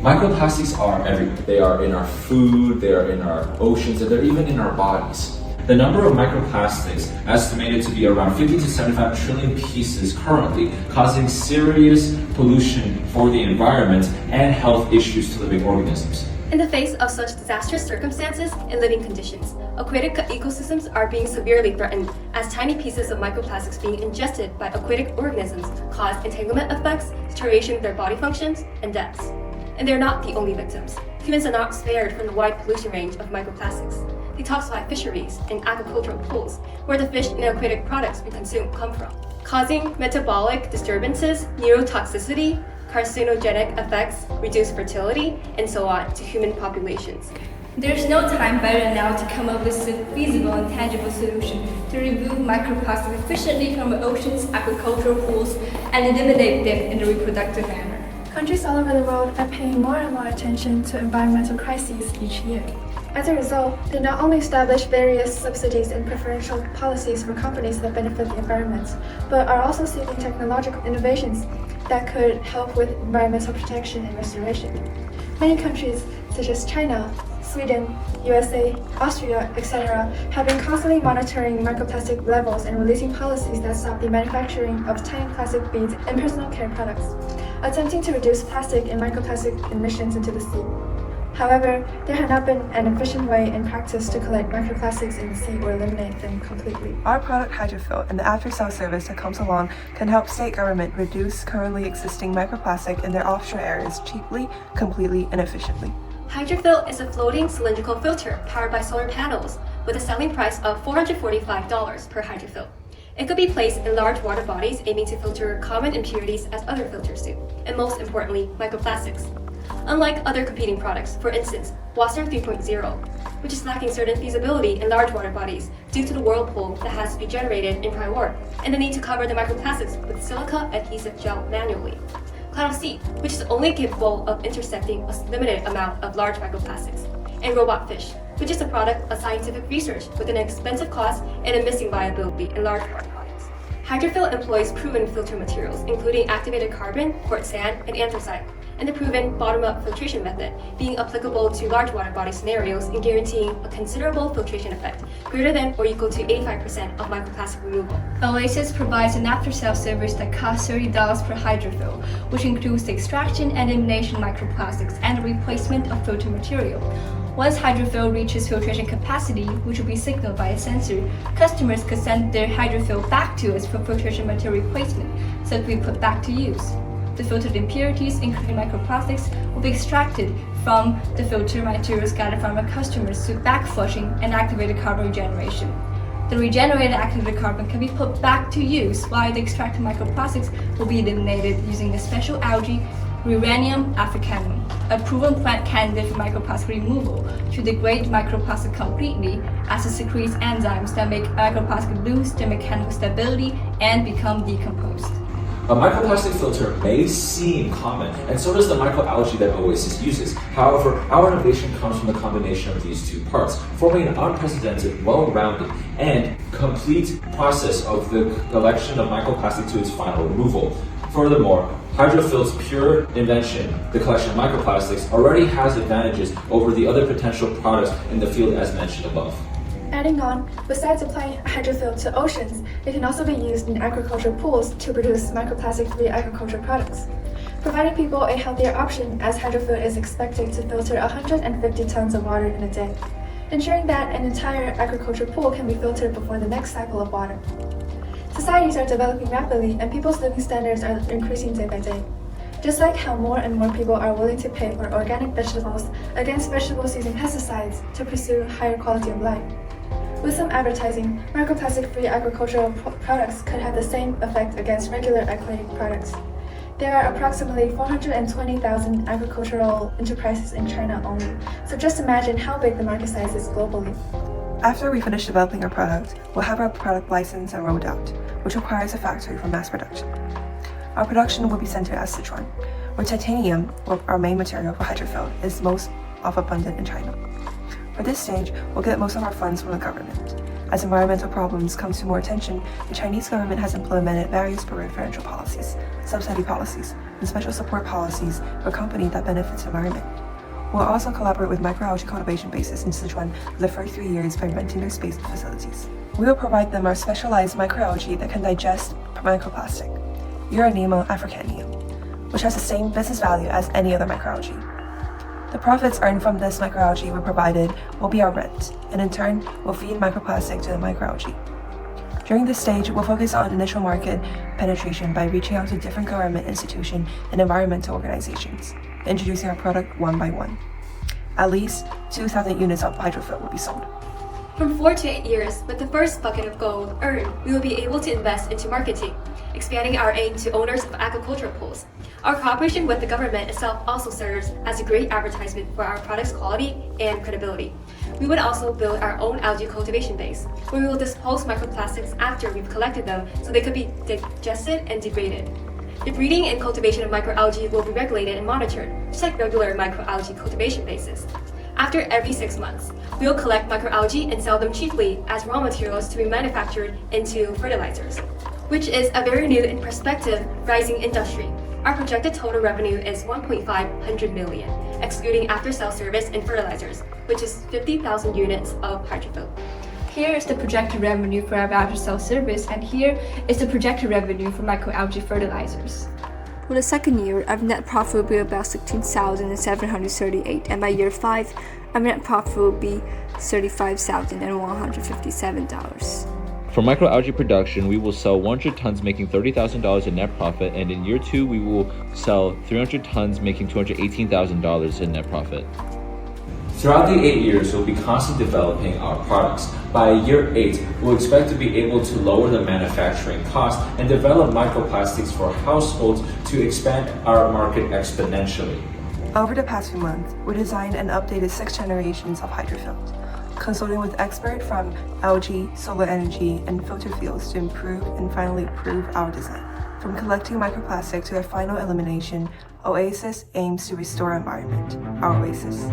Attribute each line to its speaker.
Speaker 1: Microplastics are everywhere. They are in our food, they are in our oceans, and they're even in our bodies. The number of microplastics estimated to be around 50 to 75 trillion pieces currently, causing serious pollution for the environment and health issues to living organisms.
Speaker 2: In the face of such disastrous circumstances and living conditions, aquatic ecosystems are being severely threatened as tiny pieces of microplastics being ingested by aquatic organisms cause entanglement effects, deterioration of their body functions, and deaths. And they're not the only victims. Humans are not spared from the wide pollution range of microplastics. Detoxify fisheries and agricultural pools, where the fish and aquatic products we consume come from, causing metabolic disturbances, neurotoxicity, carcinogenic effects, reduced fertility, and so on to human populations.
Speaker 3: There's no time better than now to come up with a feasible and tangible solution to remove microplastics efficiently from the oceans, agricultural pools, and eliminate them in a reproductive manner.
Speaker 4: Countries all over the world are paying more and more attention to environmental crises each year. As a result, they not only establish various subsidies and preferential policies for companies that benefit the environment, but are also seeking technological innovations that could help with environmental protection and restoration. Many countries, such as China, Sweden, USA, Austria, etc., have been constantly monitoring microplastic levels and releasing policies that stop the manufacturing of tiny plastic beads and personal care products, attempting to reduce plastic and microplastic emissions into the sea. However, there had not been an efficient way in practice to collect microplastics in the sea or eliminate them completely.
Speaker 5: Our product Hydrofill and the after-sale service that comes along can help state government reduce currently existing microplastic in their offshore areas cheaply, completely, and efficiently.
Speaker 2: Hydrofill is a floating cylindrical filter powered by solar panels with a selling price of $445 per hydrofill. It could be placed in large water bodies aiming to filter common impurities as other filters do, and most importantly, microplastics. Unlike other competing products, for instance, Water 3.0, which is lacking certain feasibility in large water bodies due to the whirlpool that has to be generated in prior work, and the need to cover the microplastics with silica adhesive gel manually. Cloud of Sea, which is only capable of intercepting a limited amount of large microplastics. And Robot Fish, which is a product of scientific research with an expensive cost and a missing viability in large water bodies. Hydrofill employs proven filter materials, including activated carbon, quartz sand, and anthracite, and the proven bottom-up filtration method, being applicable to large water body scenarios and guaranteeing a considerable filtration effect, greater than or equal to 85% of microplastic removal.
Speaker 3: Oasis provides an after-sale service that costs $30 per hydrofill, which includes the extraction and elimination of microplastics and the replacement of filter material. Once hydrofill reaches filtration capacity, which will be signaled by a sensor, customers could send their hydrofill back to us for filtration material replacement, so it will be put back to use. The filtered impurities, including microplastics, will be extracted from the filter materials gathered from our customers through backflushing and activated carbon regeneration. The regenerated activated carbon can be put back to use, while the extracted microplastics will be eliminated using the special algae Rhynium africanum, a proven plant candidate for microplastic removal, to degrade microplastic completely as it secretes enzymes that make microplastic lose their mechanical stability and become decomposed.
Speaker 1: A microplastic filter may seem common, and so does the microalgae that Oasis uses. However, our innovation comes from the combination of these two parts, forming an unprecedented, well-rounded, and complete process of the collection of microplastic to its final removal. Furthermore, Hydrofill's pure invention, the collection of microplastics, already has advantages over the other potential products in the field as mentioned above.
Speaker 4: Adding on, besides applying hydrofill to oceans, it can also be used in agricultural pools to produce microplastic-free agricultural products, providing people a healthier option as hydrofill is expected to filter 150 tons of water in a day, ensuring that an entire agricultural pool can be filtered before the next cycle of water. Societies are developing rapidly and people's living standards are increasing day by day. Just like how more and more people are willing to pay for organic vegetables against vegetables using pesticides to pursue higher quality of life. With some advertising, microplastic-free agricultural products could have the same effect against regular aquatic products. There are approximately 420,000 agricultural enterprises in China only, so just imagine how big the market size is globally.
Speaker 5: After we finish developing our product, we'll have our product licensed and rolled out, which requires a factory for mass production. Our production will be centered at Sichuan, where titanium, our main material for hydrofill, is most abundant in China. For this stage, we'll get most of our funds from the government. As environmental problems come to more attention, the Chinese government has implemented various preferential policies, subsidy policies, and special support policies for companies that benefits the environment. We'll also collaborate with microalgae cultivation bases in Sichuan for the first 3 years by renting their space and facilities. We will provide them our specialized microalgae that can digest microplastic, Uranema africanum, which has the same business value as any other microalgae. The profits earned from this microalgae we provided will be our rent, and in turn will feed microplastic to the microalgae. During this stage, we'll focus on initial market penetration by reaching out to different government institutions and environmental organizations, introducing our product one by one. At least 2,000 units of hydrofill will be sold.
Speaker 2: From 4 to 8 years, with the first bucket of gold earned, we will be able to invest into marketing, expanding our aim to owners of agricultural pools. Our cooperation with the government itself also serves as a great advertisement for our product's quality and credibility. We would also build our own algae cultivation base, where we will dispose microplastics after we've collected them so they could be digested and degraded. The breeding and cultivation of microalgae will be regulated and monitored, just like regular microalgae cultivation bases. After every 6 months, we will collect microalgae and sell them cheaply as raw materials to be manufactured into fertilizers, which is a very new and prospective rising industry. Our projected total revenue is 1.5 million, excluding after-sale service and fertilizers, which is 50,000 units of hydrofill.
Speaker 3: Here is the projected revenue for our after-sale service, and here is the projected revenue for microalgae fertilizers.
Speaker 6: For the second year, our net profit will be about 16,738, and by year 5, our net profit will be $35,157.
Speaker 1: For microalgae production, we will sell 100 tons making $30,000 in net profit, and in year 2 we will sell 300 tons making $218,000 in net profit. Throughout the 8 years, we'll be constantly developing our products. By year 8, we'll expect to be able to lower the manufacturing cost and develop microplastics for households to expand our market exponentially.
Speaker 5: Over the past few months, we designed and updated 6 generations of hydrofills, consulting with experts from algae, solar energy, and filter fields to improve and finally prove our design. From collecting microplastic to their final elimination, Oasis aims to restore our environment, our Oasis.